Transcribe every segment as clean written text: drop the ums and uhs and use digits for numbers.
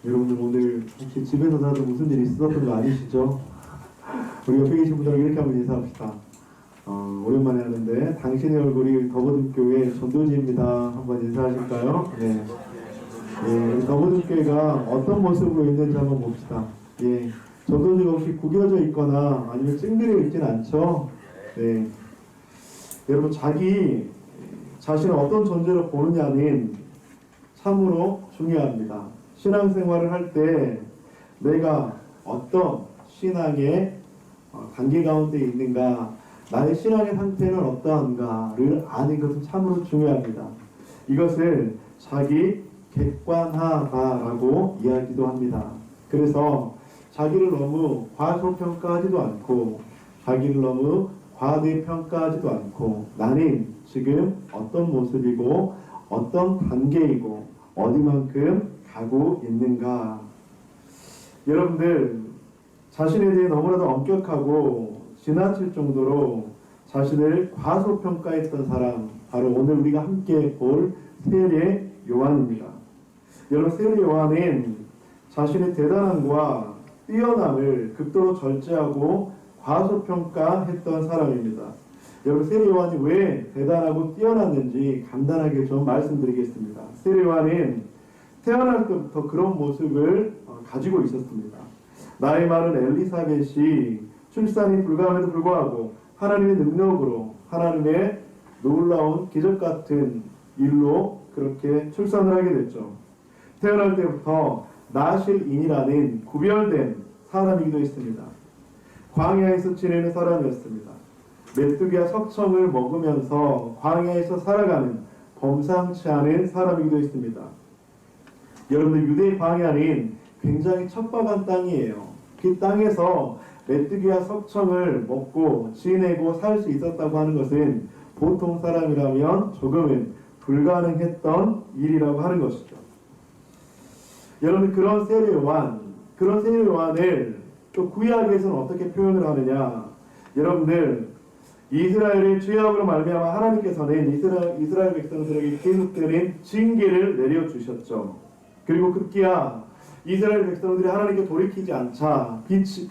여러분들 오늘 혹시 집에서라도 무슨 일이 있었던 거 아니시죠? 우리 옆에 계신 분들하고 이렇게 한번 인사합시다. 오랜만에 하는데 당신의 얼굴이 더보듬교회 전도지입니다. 한번 인사하실까요? 네. 예, 더보듬교회가 어떤 모습으로 있는지 한번 봅시다. 예, 전도지가 혹시 구겨져 있거나 아니면 찡그려 있진 않죠? 네. 여러분 자기 자신을 어떤 존재로 보느냐는 참으로 중요합니다. 신앙생활을 할 때 내가 어떤 신앙의 단계 가운데 있는가, 나의 신앙의 상태는 어떠한가를 아는 것은 참으로 중요합니다. 이것을 자기 객관화라고 이야기도 합니다. 그래서 자기를 너무 과소평가하지도 않고 자기를 너무 과대평가하지도 않고 나는 지금 어떤 모습이고 어떤 단계이고 어디만큼 가고 있는가. 여러분들 자신에 대해 너무나도 엄격하고 지나칠 정도로 자신을 과소평가했던 사람, 바로 오늘 우리가 함께 볼 세례 요한입니다. 여러분, 세례 요한은 자신의 대단함과 뛰어남을 극도로 절제하고 과소평가했던 사람입니다. 여러분, 세례 요한이 왜 대단하고 뛰어났는지 간단하게 좀 말씀드리겠습니다. 세례 요한은 태어날 때부터 그런 모습을 가지고 있었습니다. 나이 많은 엘리사벳이 출산이 불가함에도 불구하고 하나님의 능력으로, 하나님의 놀라운 기적 같은 일로 그렇게 출산을 하게 됐죠. 태어날 때부터 나실인이라는 구별된 사람이기도 했습니다. 광야에서 지내는 사람이었습니다. 메뚜기와 석청을 먹으면서 광야에서 살아가는 범상치 않은 사람이기도 했습니다. 여러분들, 유대 광야는 굉장히 척박한 땅이에요. 그 땅에서 메뚜기와 석청을 먹고 지내고 살 수 있었다고 하는 것은 보통 사람이라면 조금은 불가능했던 일이라고 하는 것이죠. 여러분, 그런 세례 요한을 또 구약에서는 어떻게 표현을 하느냐. 여러분들, 이스라엘의 죄악으로 말미암아 하나님께서는 이스라엘 백성들에게 계속되는 징계를 내려주셨죠. 그리고 급기야 이스라엘 백성들이 하나님께 돌이키지 않자 BC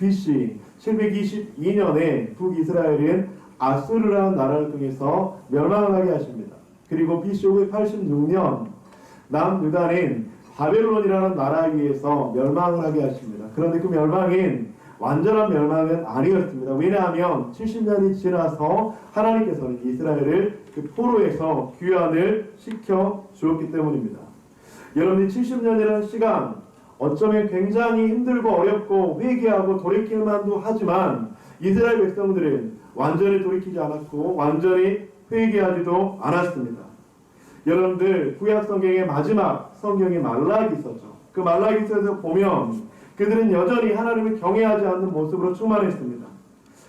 722년에 북이스라엘은 아수르라는 나라를 통해서 멸망을 하게 하십니다. 그리고 BC 586년 남유다는 바벨론이라는 나라에 의해서 멸망을 하게 하십니다. 그런데 그 멸망은 완전한 멸망은 아니었습니다. 왜냐하면 70년이 지나서 하나님께서는 이스라엘을 그 포로에서 귀환을 시켜 주었기 때문입니다. 여러분이 70년이라는 시간, 어쩌면 굉장히 힘들고 어렵고 회개하고 돌이킬 만도 하지만 이스라엘 백성들은 완전히 돌이키지 않았고 완전히 회개하지도 않았습니다. 여러분들, 구약 성경의 마지막 성경이 말라기서죠. 그 말라기서에서 보면 그들은 여전히 하나님을 경외하지 않는 모습으로 충만했습니다.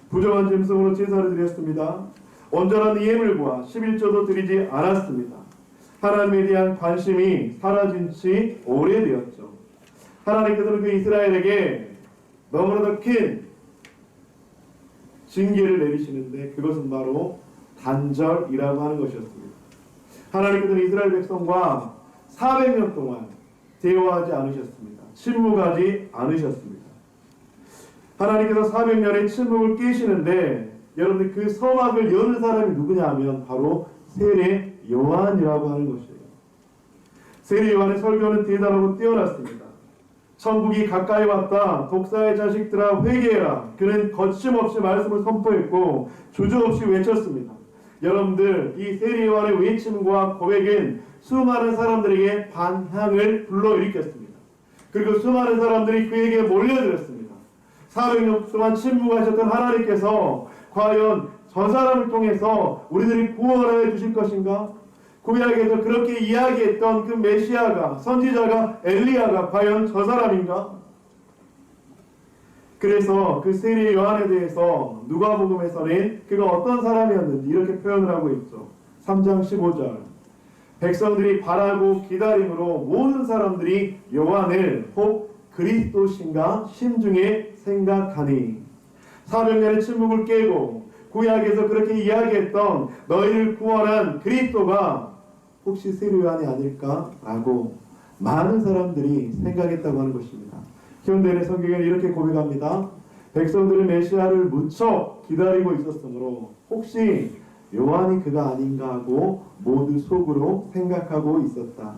부정한 짐승으로 제사를 드렸습니다. 온전한 예물과 11조도 드리지 않았습니다. 하나님에 대한 관심이 사라진 지 오래되었죠. 하나님께서는 그 이스라엘에게 너무나도 큰 징계를 내리시는데 그것은 바로 단절이라고 하는 것이었습니다. 하나님께서는 이스라엘 백성과 400년 동안 대화하지 않으셨습니다. 침묵하지 않으셨습니다. 하나님께서 400년의 침묵을 깨시는데 여러분들, 그 서막을 여는 사람이 누구냐 하면 바로 세례 요한이라고 하는 것이에요. 세례 요한의 설교는 대단하고 뛰어났습니다. 천국이 가까이 왔다. 독사의 자식들아 회개해라. 그는 거침없이 말씀을 선포했고 주저없이 외쳤습니다. 여러분들, 이 세례 요한의 외침과 고백은 수많은 사람들에게 반향을 불러일으켰습니다. 그리고 수많은 사람들이 그에게 몰려들었습니다. 400년 동안 침묵하셨던 하나님께서 과연 저 사람을 통해서 우리들이 구원해 주실 것인가? 구약에서 그렇게 이야기했던 그 메시아가, 선지자가, 엘리야가 과연 저 사람인가? 그래서 그 세례 요한에 대해서 누가복음에서는 그가 어떤 사람이었는지 이렇게 표현을 하고 있죠. 3장 15절. 백성들이 바라고 기다림으로 모든 사람들이 요한을 혹 그리스도신가 심중에 생각하니. 400년의 침묵을 깨고 구약에서 그렇게 이야기했던 너희를 구원한 그리스도가 혹시 세례 요한이 아닐까라고 많은 사람들이 생각했다고 하는 것입니다. 현대인의 성경에는 이렇게 고백합니다. 백성들은 메시아를 무척 기다리고 있었으므로 혹시 요한이 그가 아닌가 하고 모두 속으로 생각하고 있었다.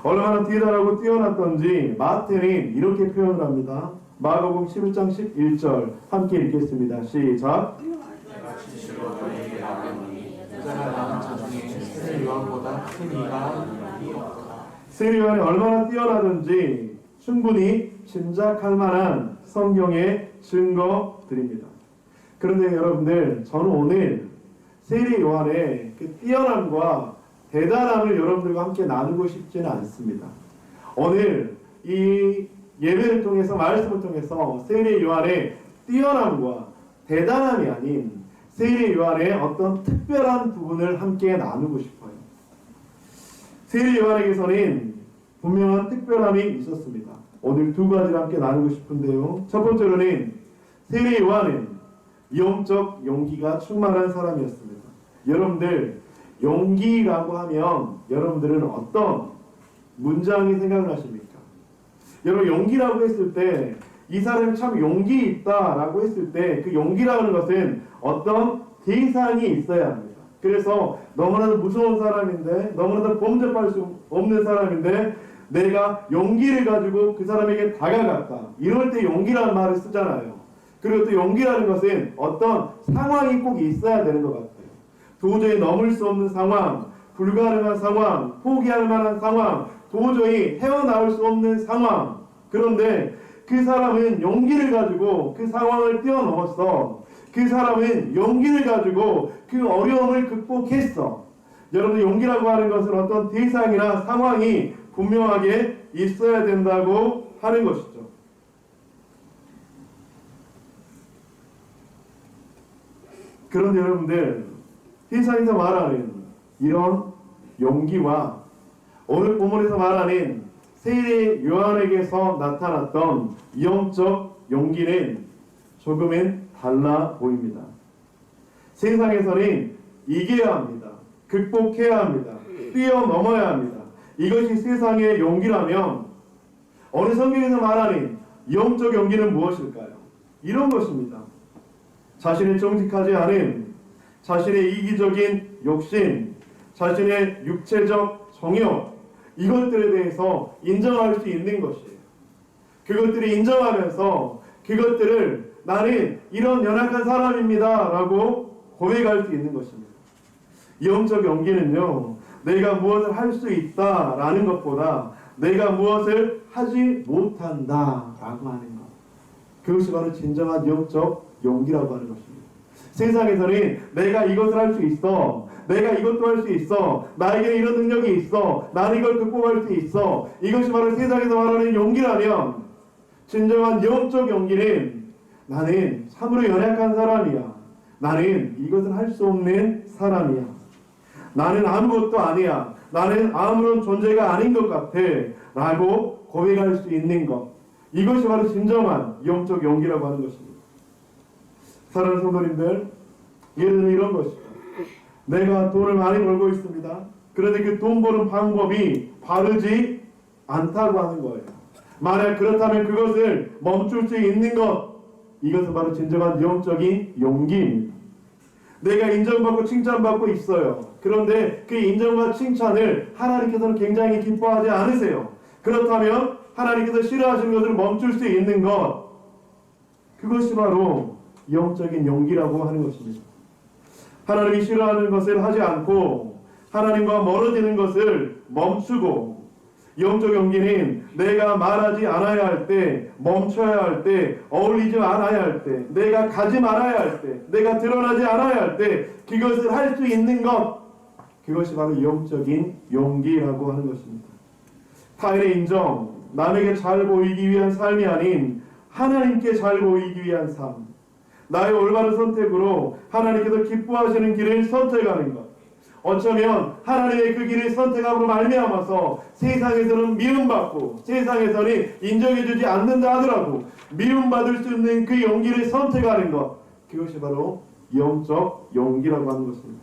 얼마나 대단하고 뛰어났던지 마태는 이렇게 표현을 합니다. 마가복음 11장 11절 함께 읽겠습니다. 시작. 내가 진실로 너희에게 말하노니 여자가 낳은 자 중에 세례 요한보다 큰 이가 없다. 세례 요한이 얼마나 뛰어나든지 충분히 짐작할 만한 성경의 증거들입니다. 그런데 여러분들, 저는 오늘 세례 요한의 그 뛰어남과 대단함을 여러분들과 함께 나누고 싶지는 않습니다. 오늘 이 예배를 통해서, 말씀을 통해서 세례 요한의 뛰어남과 대단함이 아닌 세례 요한의 어떤 특별한 부분을 함께 나누고 싶어요. 세례 요한에게서는 분명한 특별함이 있었습니다. 오늘 두 가지를 함께 나누고 싶은데요. 첫 번째로는 세례 요한은 영적 용기가 충만한 사람이었습니다. 여러분들, 용기라고 하면 여러분들은 어떤 문장이 생각나십니까? 여러분, 용기라고 했을 때 이 사람이 참 용기 있다라고 했을 때 그 용기라는 것은 어떤 대상이 있어야 합니다. 그래서 너무나도 무서운 사람인데, 너무나도 범접할 수 없는 사람인데 내가 용기를 가지고 그 사람에게 다가갔다, 이럴 때 용기라는 말을 쓰잖아요. 그리고 또 용기라는 것은 어떤 상황이 꼭 있어야 되는 것 같아요. 도저히 넘을 수 없는 상황, 불가능한 상황, 포기할 만한 상황, 도저히 헤어나올 수 없는 상황. 그런데 그 사람은 용기를 가지고 그 상황을 뛰어넘었어. 그 사람은 용기를 가지고 그 어려움을 극복했어. 여러분, 용기라고 하는 것은 어떤 대상이나 상황이 분명하게 있어야 된다고 하는 것이죠. 그런데 여러분들, 세상에서 말하는 이런 용기와 오늘 본문에서 말하는 세례 요한에게서 나타났던 영적 용기는 조금은 달라 보입니다. 세상에서는 이겨야 합니다. 극복해야 합니다. 뛰어넘어야 합니다. 이것이 세상의 용기라면 오늘 성경에서 말하는 영적 용기는 무엇일까요? 이런 것입니다. 자신의 정직하지 않은, 자신의 이기적인 욕심, 자신의 육체적 정욕, 이것들에 대해서 인정할 수 있는 것이에요. 그것들을 인정하면서 그것들을 나는 이런 연약한 사람입니다 라고 고백할 수 있는 것입니다. 영적 용기는요, 내가 무엇을 할 수 있다 라는 것보다 내가 무엇을 하지 못한다 라고 하는 것, 그것이 바로 진정한 영적 용기라고 하는 것입니다. 세상에서는 내가 이것을 할 수 있어, 내가 이것도 할 수 있어, 나에게 이런 능력이 있어, 나는 이걸 극복할 수 있어, 이것이 바로 세상에서 말하는 용기라면, 진정한 영적 용기는 나는 참으로 연약한 사람이야, 나는 이것을 할 수 없는 사람이야, 나는 아무것도 아니야, 나는 아무런 존재가 아닌 것 같아 라고 고백할 수 있는 것, 이것이 바로 진정한 영적 용기라고 하는 것입니다. 사랑하는 성도님들, 예를 들어 이런 것입니다. 내가 돈을 많이 벌고 있습니다. 그런데 그 돈 버는 방법이 바르지 않다고 하는 거예요. 만약 그렇다면 그것을 멈출 수 있는 것, 이것은 바로 진정한 영적인 용기입니다. 내가 인정받고 칭찬받고 있어요. 그런데 그 인정과 칭찬을 하나님께서는 굉장히 기뻐하지 않으세요. 그렇다면 하나님께서 싫어하시는 것을 멈출 수 있는 것, 그것이 바로 영적인 용기라고 하는 것입니다. 하나님이 싫어하는 것을 하지 않고 하나님과 멀어지는 것을 멈추고, 영적 용기는 내가 말하지 않아야 할 때, 멈춰야 할 때, 어울리지 않아야 할 때, 내가 가지 말아야 할 때, 내가 드러나지 않아야 할 때 그것을 할 수 있는 것, 그것이 바로 영적인 용기라고 하는 것입니다. 타인의 인정, 남에게 잘 보이기 위한 삶이 아닌 하나님께 잘 보이기 위한 삶, 나의 올바른 선택으로 하나님께서 기뻐하시는 길을 선택하는 것, 어쩌면 하나님의 그 길을 선택함으로 말미암아서 세상에서는 미움받고 세상에서는 인정해주지 않는다 하더라도 미움받을 수 있는 그 용기를 선택하는 것, 그것이 바로 영적 용기라고 하는 것입니다.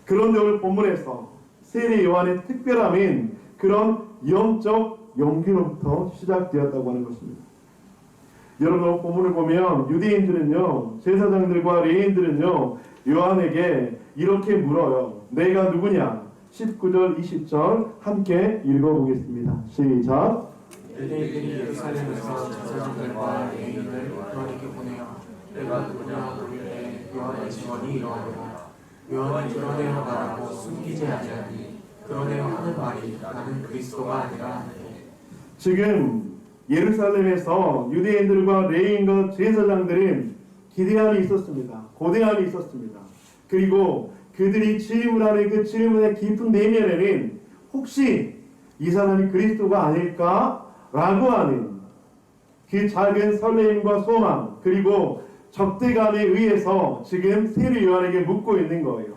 그런데 오늘 본문에서 세례 요한의 특별함인 그런 영적 용기로부터 시작되었다고 하는 것입니다. 여러분 본문을 보면 유대인들은요, 제사장들과 레위인들은요, 요한에게 이렇게 물어요. 내가 누구냐? 19절 20절 함께 읽어보겠습니다. 시작. 유대인들이 예루살렘에서 제사장들과 레위인을 요한에게 보내어 내가 누구냐 물을 때 요한의 증언이 이러하노라. 요한이 드러내어 말하고 숨기지 아니하니 드러내어 하는 말이 나는 그리스도가 아니라 하네. 지금 예루살렘에서 유대인들과 레위인과 제사장들은 기대함이 있었습니다. 고대함이 있었습니다. 그리고 그들이 질문하는 그 질문의 깊은 내면에는 혹시 이 사람이 그리스도가 아닐까라고 하는 그 작은 설레임과 소망, 그리고 적대감에 의해서 지금 세례 요한에게 묻고 있는 거예요.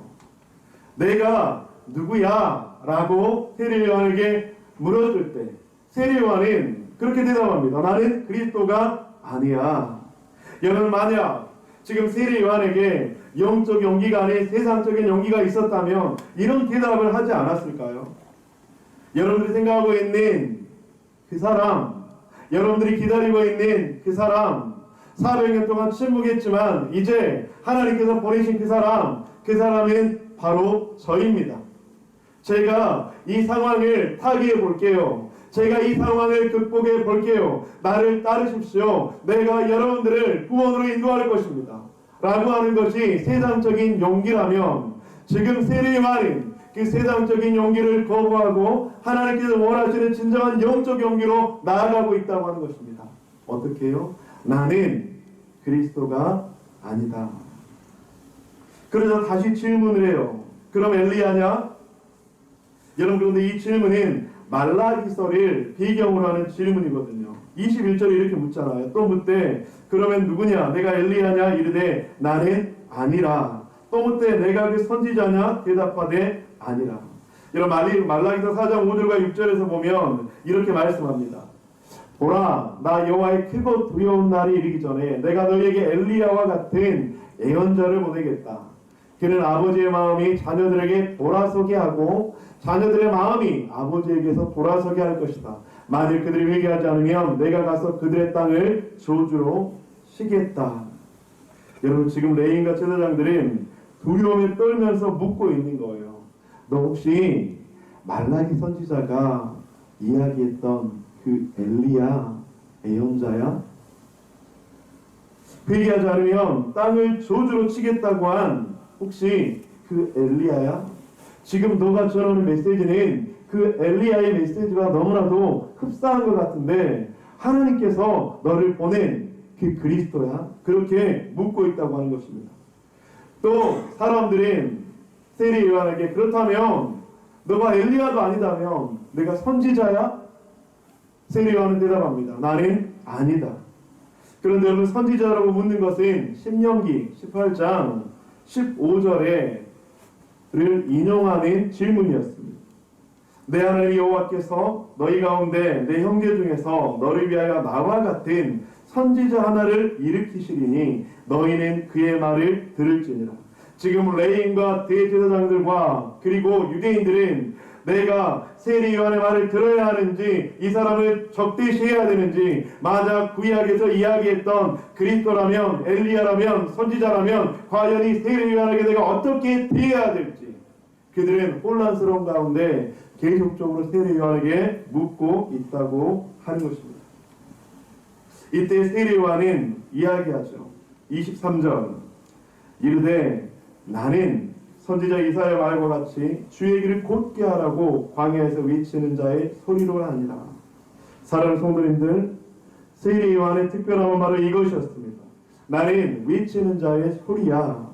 내가 누구야? 라고 세례 요한에게 물었을 때 세례 요한은 그렇게 대답합니다. 나는 그리스도가 아니야. 여러분, 만약 지금 세례 요한에게 영적 용기가 아닌 세상적인 용기가 있었다면 이런 대답을 하지 않았을까요? 여러분들이 생각하고 있는 그 사람, 여러분들이 기다리고 있는 그 사람, 400년 동안 침묵했지만 이제 하나님께서 보내신 그 사람은 바로 저입니다. 제가 이 상황을 타개해 볼게요. 제가 이 상황을 극복해 볼게요. 나를 따르십시오. 내가 여러분들을 구원으로 인도할 것입니다. 라고 하는 것이 세상적인 용기라면 지금 세례 요한은 그 세상적인 용기를 거부하고 하나님께서 원하시는 진정한 영적 용기로 나아가고 있다고 하는 것입니다. 어떻게 해요? 나는 그리스도가 아니다. 그러자 다시 질문을 해요. 그럼 엘리야냐? 여러분, 그런데 이 질문은 말라기서를 배경으로 하는 질문이거든요. 21절에 이렇게 묻잖아요. 또 묻되 그러면 누구냐? 내가 엘리야냐? 이르되 나는 아니라. 또 묻되 내가 그 선지자냐? 대답하되 아니라. 여러분, 말라기서 4장 5절과 6절에서 보면 이렇게 말씀합니다. 보라, 나 여호와의 크고 두려운 날이 이르기 전에 내가 너희에게 엘리야와 같은 예언자를 보내겠다. 그는 아버지의 마음이 자녀들에게 돌아서게 하고 자녀들의 마음이 아버지에게서 돌아서게 할 것이다. 만일 그들이 회개하지 않으면 내가 가서 그들의 땅을 저주로 치겠다. 여러분, 지금 레위인과 제사장들은 두려움에 떨면서 묻고 있는 거예요. 너 혹시 말라기 선지자가 이야기했던 그 엘리야 예언자야? 회개하지 않으면 땅을 저주로 치겠다고 한 혹시 그 엘리야야? 지금 너가 전하는 메시지는 그 엘리야의 메시지와 너무나도 흡사한 것 같은데 하나님께서 너를 보낸 그 그리스도야? 그렇게 묻고 있다고 하는 것입니다. 또 사람들은 세례 요한에게 그렇다면 너가 엘리야도 아니다면 내가 선지자야? 세례 요한은 대답합니다. 나는 아니다. 그런데 여러분, 선지자라고 묻는 것은 신명기 18장 15절을 인용하는 질문이었습니다. 내 하나님 여호와께서 너희 가운데 내 형제 중에서 너를 위하여 나와 같은 선지자 하나를 일으키시리니 너희는 그의 말을 들을지니라. 지금 레위인과 대제사장들과 그리고 유대인들은 내가 세례 요한의 말을 들어야 하는지 이 사람을 적대시해야 되는지 만약 구약에서 이야기했던 그리스도라면 엘리야라면 선지자라면 과연 이 세례 요한에게 내가 어떻게 대해야 될지 그들은 혼란스러운 가운데 계속적으로 세례 요한에게 묻고 있다고 하는 것입니다. 이때 세례 요한은 이야기하죠. 23절 이르되 나는 선지자 이사야 말과 같이 주의 길을 곧게 하라고 광야에서 외치는 자의 소리로 아니라. 사랑하는 성도님들, 세례 요한의 특별한 말은 이것이었습니다. 나는 외치는 자의 소리야.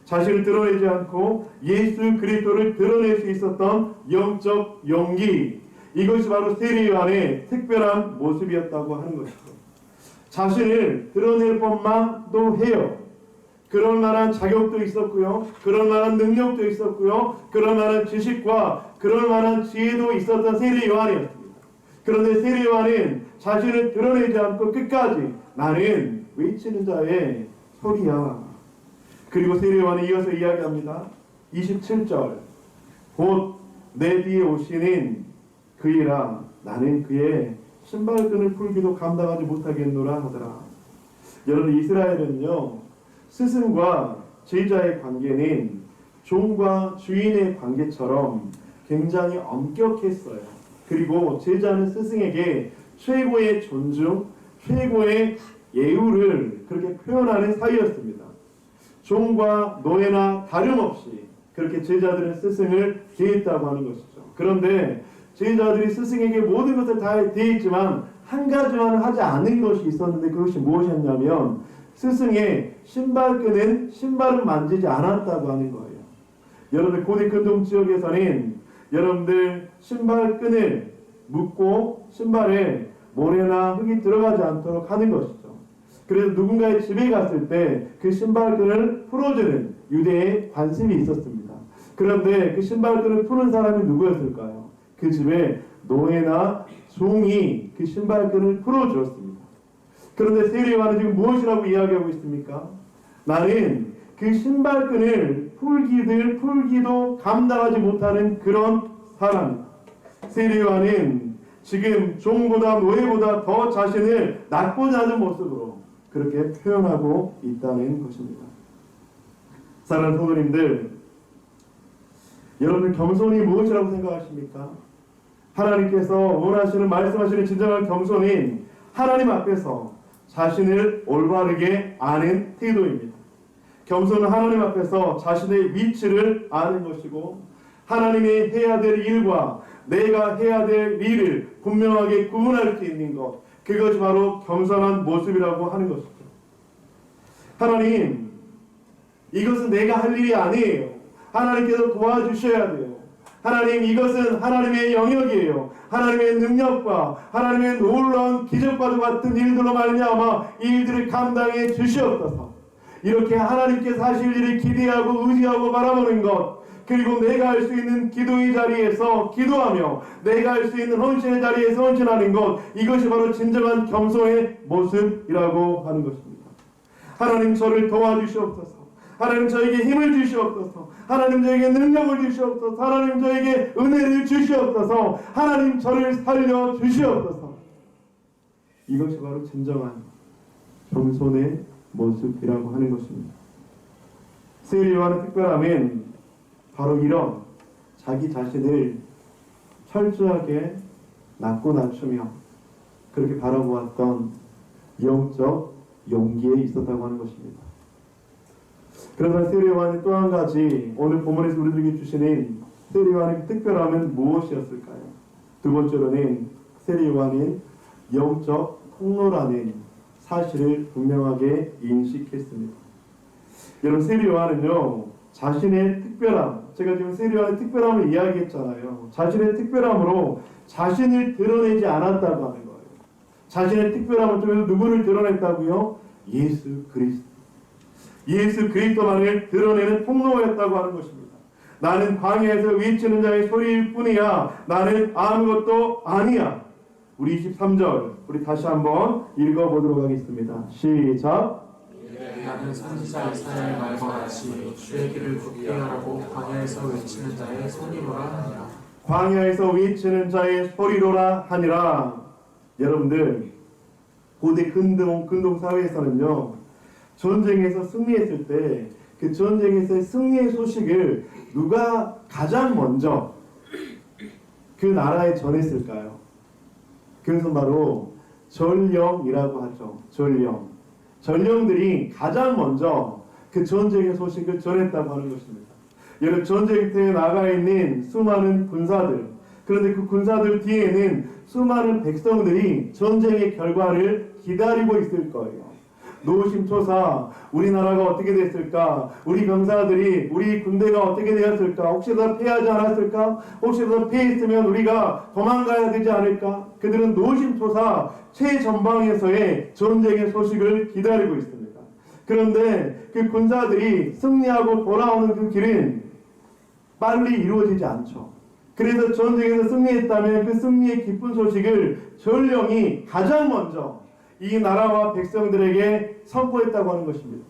자신을 드러내지 않고 예수 그리스도를 드러낼 수 있었던 영적 용기, 이것이 바로 세례 요한의 특별한 모습이었다고 하는 것이죠. 자신을 드러낼 법만도 해요. 그럴 만한 자격도 있었고요. 그럴 만한 능력도 있었고요. 그럴 만한 지식과 그럴 만한 지혜도 있었던 세례 요한이었습니다. 그런데 세례 요한은 자신을 드러내지 않고 끝까지 나는 외치는 자의 소리야. 그리고 세례 요한이 이어서 이야기합니다. 27절 곧 내 뒤에 오시는 그이라 나는 그의 신발끈을 풀기도 감당하지 못하겠노라 하더라. 여러분, 이스라엘은요, 스승과 제자의 관계는 종과 주인의 관계처럼 굉장히 엄격했어요. 그리고 제자는 스승에게 최고의 존중, 최고의 예우를 그렇게 표현하는 사이였습니다. 종과 노예나 다름없이 그렇게 제자들은 스승을 대했다고 하는 것이죠. 그런데 제자들이 스승에게 모든 것을 다 대했지만 한 가지만 하지 않은 것이 있었는데, 그것이 무엇이었냐면 스승의 신발을 만지지 않았다고 하는 거예요. 여러분들 고대 근동 지역에서는 여러분들 신발끈을 묶고 신발에 모래나 흙이 들어가지 않도록 하는 것이죠. 그래서 누군가의 집에 갔을 때 그 신발끈을 풀어주는 유대의 관습이 있었습니다. 그런데 그 신발끈을 푸는 사람이 누구였을까요? 그 집에 노예나 종이 그 신발끈을 풀어주었습니다. 그런데 세례요한은 지금 무엇이라고 이야기하고 있습니까? 나는 그 신발끈을 풀기도 감당하지 못하는 그런 사람. 세례요한은 지금 종보다 노예보다 더 자신을 낮고자 하는 모습으로 그렇게 표현하고 있다는 것입니다. 사랑하는 성도님들, 여러분 겸손이 무엇이라고 생각하십니까? 하나님께서 원하시는, 말씀하시는 진정한 겸손인 하나님 앞에서 자신을 올바르게 아는 태도입니다. 겸손은 하나님 앞에서 자신의 위치를 아는 것이고, 하나님이 해야 될 일과 내가 해야 될 일을 분명하게 구분할 수 있는 것, 그것이 바로 겸손한 모습이라고 하는 것이죠. 하나님, 이것은 내가 할 일이 아니에요. 하나님께서 도와주셔야 돼요. 하나님, 이것은 하나님의 영역이에요. 하나님의 능력과 하나님의 놀라운 기적과도 같은 일들로 말미암아 이 일들을 감당해 주시옵소서. 이렇게 하나님께서 하실 일을 기대하고 의지하고 바라보는 것, 그리고 내가 할 수 있는 기도의 자리에서 기도하며 내가 할 수 있는 헌신의 자리에서 헌신하는 것, 이것이 바로 진정한 겸손의 모습이라고 하는 것입니다. 하나님, 저를 도와주시옵소서. 하나님, 저에게 힘을 주시옵소서. 하나님, 저에게 능력을 주시옵소서. 하나님, 저에게 은혜를 주시옵소서. 하나님, 저를 살려 주시옵소서. 이것이 바로 진정한 겸손의 모습이라고 하는 것입니다. 세례요한의 특별함은 바로 이런 자기 자신을 철저하게 낮고 낮추며 그렇게 바라보았던 영적 용기에 있었다고 하는 것입니다. 그러나 세례요한이 또 한 가지, 오늘 본문에서 우리들에게 주시는 세례요한의 특별함은 무엇이었을까요? 두 번째로는 세례요한은 영적 통로라는 사실을 분명하게 인식했습니다. 여러분, 세례요한은요, 자신의 특별함, 제가 지금 세례요한의 특별함을 이야기했잖아요. 자신의 특별함으로 자신을 드러내지 않았다고 하는 거예요. 자신의 특별함을 통해서 누구를 드러냈다고요? 예수 그리스도. 예수 그리스도만을 드러내는 통로였다고 하는 것입니다. 나는 광야에서 외치는 자의 소리일 뿐이야. 나는 아무것도 아니야. 우리 23절 우리 다시 한번 읽어보도록 하겠습니다. 시작. 나는 선지자 이사야의 말과 같이 주의 길을 굽게 하라고 광야에서 외치는 자의 소리로라 하니라. 광야에서 외치는 자의 소리로라 하니라. 여러분들, 고대 근동 사회에서는요, 전쟁에서 승리했을 때 그 전쟁에서의 승리의 소식을 누가 가장 먼저 그 나라에 전했을까요? 그것은 바로 전령이라고 하죠. 전령들이 가장 먼저 그 전쟁의 소식을 전했다고 하는 것입니다. 여러분, 전쟁터에 나가 있는 수많은 군사들, 그런데 그 군사들 뒤에는 수많은 백성들이 전쟁의 결과를 기다리고 있을 거예요. 노심초사, 우리나라가 어떻게 됐을까? 우리 병사들이, 우리 군대가 어떻게 되었을까? 혹시라도 패하지 않았을까? 혹시라도 패했으면 우리가 도망가야 되지 않을까? 그들은 노심초사 최전방에서의 전쟁의 소식을 기다리고 있습니다. 그런데 그 군사들이 승리하고 돌아오는 그 길은 빨리 이루어지지 않죠. 그래서 전쟁에서 승리했다면 그 승리의 기쁜 소식을 전령이 가장 먼저 이 나라와 백성들에게 선포했다고 하는 것입니다.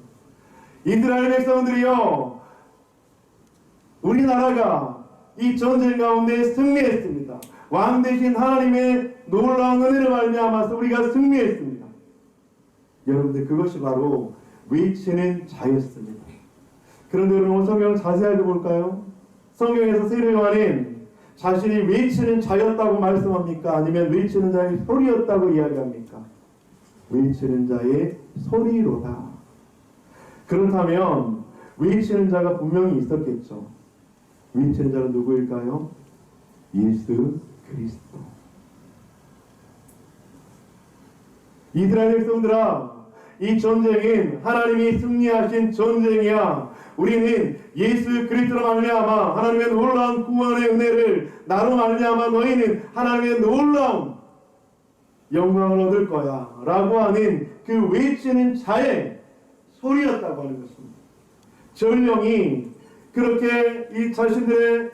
이스라엘 백성들이요, 우리나라가 이 전쟁 가운데 승리했습니다. 왕 대신 하나님의 놀라운 은혜를 말미암아서 우리가 승리했습니다. 여러분들, 그것이 바로 외치는 자였습니다. 그런데 여러분, 성경을 자세하게 볼까요? 성경에서 세례 요한은 자신이 외치는 자였다고 말씀합니까? 아니면 외치는 자의 소리였다고 이야기합니까? 외치는 자의 소리로다. 그렇다면 외치는 자가 분명히 있었겠죠. 외치는 자는 누구일까요? 예수 그리스도. 이스라엘 백성들아, 이 전쟁은 하나님이 승리하신 전쟁이야. 우리는 예수 그리스도로 말미암아 하나님의 놀라운 구원의 은혜를 나로 말미암아 너희는 하나님의 놀라운 영광을 얻을 거야 라고 하는 그 외치는 자의 소리였다고 하는 것입니다. 전령이 그렇게 이 자신들의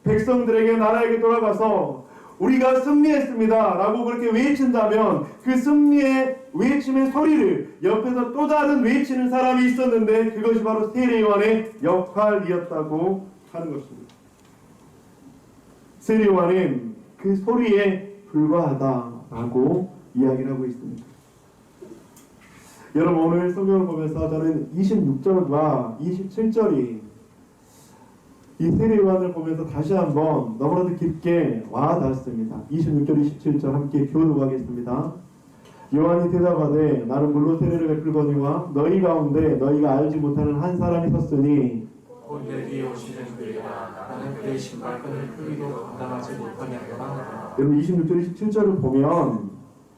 백성들에게 나라에게 돌아가서 우리가 승리했습니다 라고 그렇게 외친다면 그 승리의 외침의 소리를 옆에서 또 다른 외치는 사람이 있었는데 그것이 바로 세례 요한의 역할이었다고 하는 것입니다. 세례 요한은 그 소리에 불과하다라고 이야기를 하고 있습니다. 여러분, 오늘 성경을 보면서 저는 26절과 27절이 이 세례 요한을 보면서 다시 한번 너무나도 깊게 와닿았습니다. 26절, 27절 함께 교독하겠습니다. 요한이 대답하되 나는 물로 세례를 베풀거니와 너희 가운데 너희가 알지 못하는 한 사람이 섰으니 곧 내 뒤에 오시는 그이라. 나는 그의 신발끈을 풀기도 감당하지 못하겠노라. 여러분, 26절, 27절을 보면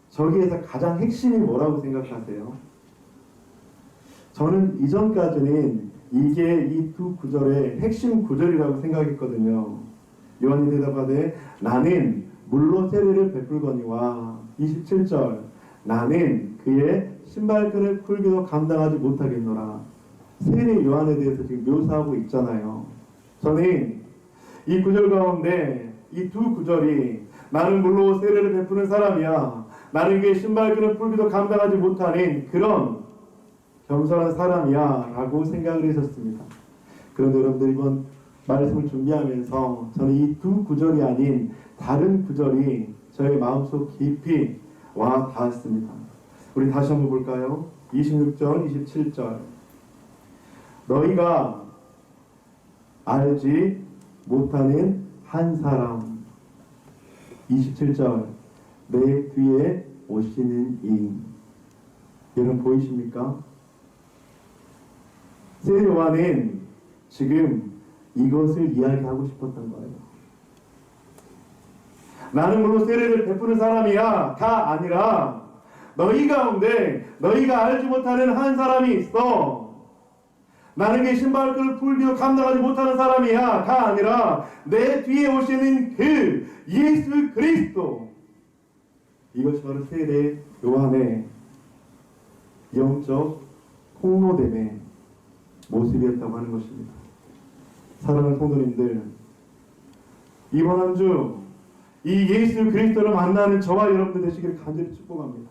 저기에서 가장 핵심이 뭐라고 생각하세요? 저는 이전까지는 이게 이 두 구절의 핵심 구절이라고 생각했거든요. 요한이 대답하되 나는 물로 세례를 베풀거니와 27절 나는 그의 신발끈을 풀기도 감당하지 못하겠노라. 세례 요한에 대해서 지금 묘사하고 있잖아요. 저는 이 구절 가운데 이 두 구절이 나는 물로 세례를 베푸는 사람이야, 나는 그의 신발끈을 풀기도 감당하지 못하는 그런 겸손한 사람이야 라고 생각을 했었습니다. 그런데 여러분들, 이번 말씀을 준비하면서 저는 이 두 구절이 아닌 다른 구절이 저의 마음속 깊이 와 닿았습니다. 우리 다시 한번 볼까요? 26절, 27절 너희가 알지 못하는 한 사람. 27절 내 뒤에 오시는 이. 여러분 보이십니까? 세례 요한은 지금 이것을 이야기하고 싶었던 거예요. 나는 물론 세례를 베푸는 사람이야 가 아니라 너희 가운데 너희가 알지 못하는 한 사람이 있어. 나는 그 신발끈을 풀기도 감당하지 못하는 사람이야 가 아니라 내 뒤에 오시는 그 예수 그리스도. 이것이 바로 세례 요한의 영적 폭로됨의 모습이었다고 하는 것입니다. 사랑하는 성도님들, 이번 한 주 이 예수 그리스도를 만나는 저와 여러분들 되시기를 간절히 축복합니다.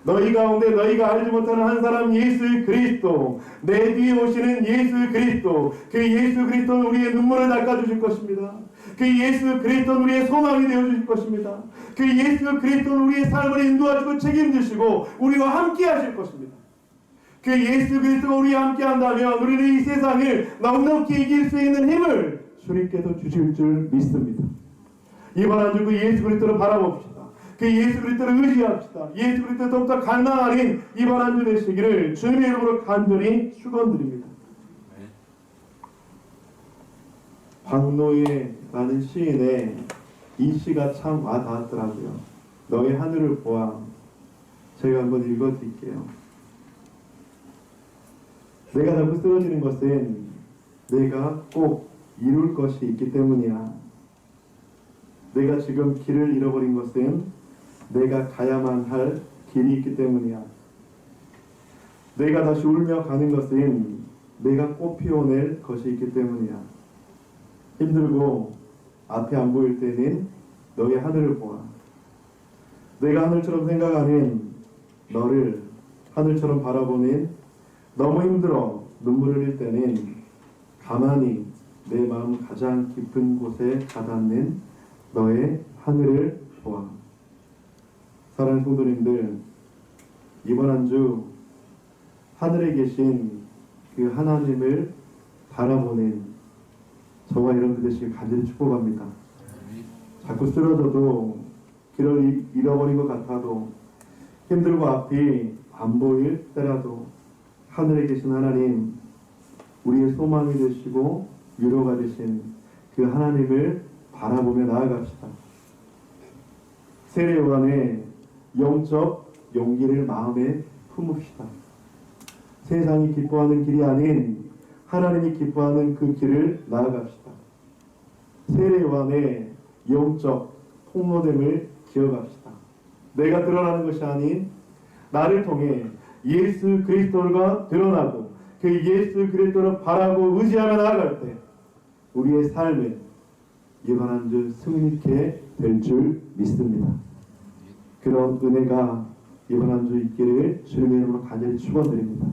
너희 가운데 너희가 알지 못하는 한 사람 예수 그리스도, 내 뒤에 오시는 예수 그리스도, 그 예수 그리스도는 우리의 눈물을 닦아주실 것입니다. 그 예수 그리스도는 우리의 소망이 되어주실 것입니다. 그 예수 그리스도는 우리의 삶을 인도하시고 책임지시고 우리와 함께 하실 것입니다. 그 예수 그리스도가 우리와 함께 한다면 우리는 이 세상을 넉넉히 이길 수 있는 힘을 주님께서 주실 줄 믿습니다. 이번 한 주 그 예수 그리스도를 바라봅시다. 그 예수 그리스도를 의지합시다. 예수 그리스도 더욱더 갈망하는 이번 한 주 되시기를 주님의 이름으로 간절히 축원드립니다. 박노예라는 시인의 이 시가 참 와닿았더라고요. 너의 하늘을 보아. 제가 한번 읽어드릴게요. 내가 자꾸 쓰러지는 것은 내가 꼭 이룰 것이 있기 때문이야. 내가 지금 길을 잃어버린 것은 내가 가야만 할 길이 있기 때문이야. 내가 다시 울며 가는 것은 내가 꼭 피워낼 것이 있기 때문이야. 힘들고 앞에 안 보일 때는 너의 하늘을 보아. 내가 하늘처럼 생각하는 너를 하늘처럼 바라보는, 너무 힘들어 눈물을 흘릴 때는 가만히 내 마음 가장 깊은 곳에 가닿는 너의 하늘을 보아. 사랑하는 성도님들, 이번 한 주 하늘에 계신 그 하나님을 바라보는 저와 여러분 되시길 간절히 축복합니다. 자꾸 쓰러져도 길을 잃어버린 것 같아도 힘들고 앞이 안 보일 때라도 하늘에 계신 하나님, 우리의 소망이 되시고 위로가 되신 그 하나님을 바라보며 나아갑시다. 세례 요한의 영적 용기를 마음에 품읍시다. 세상이 기뻐하는 길이 아닌 하나님이 기뻐하는 그 길을 나아갑시다. 세례 요한의 영적 통로됨을 기억합시다. 내가 드러나는 것이 아닌 나를 통해 예수 그리스도가 드러나고 그 예수 그리스도를 바라고 의지하며 나아갈 때 우리의 삶은 이번 한 주 승리 있게 될 줄 믿습니다. 그런 은혜가 이번 한 주 있기를 주님의 이름으로 간절히 축원드립니다.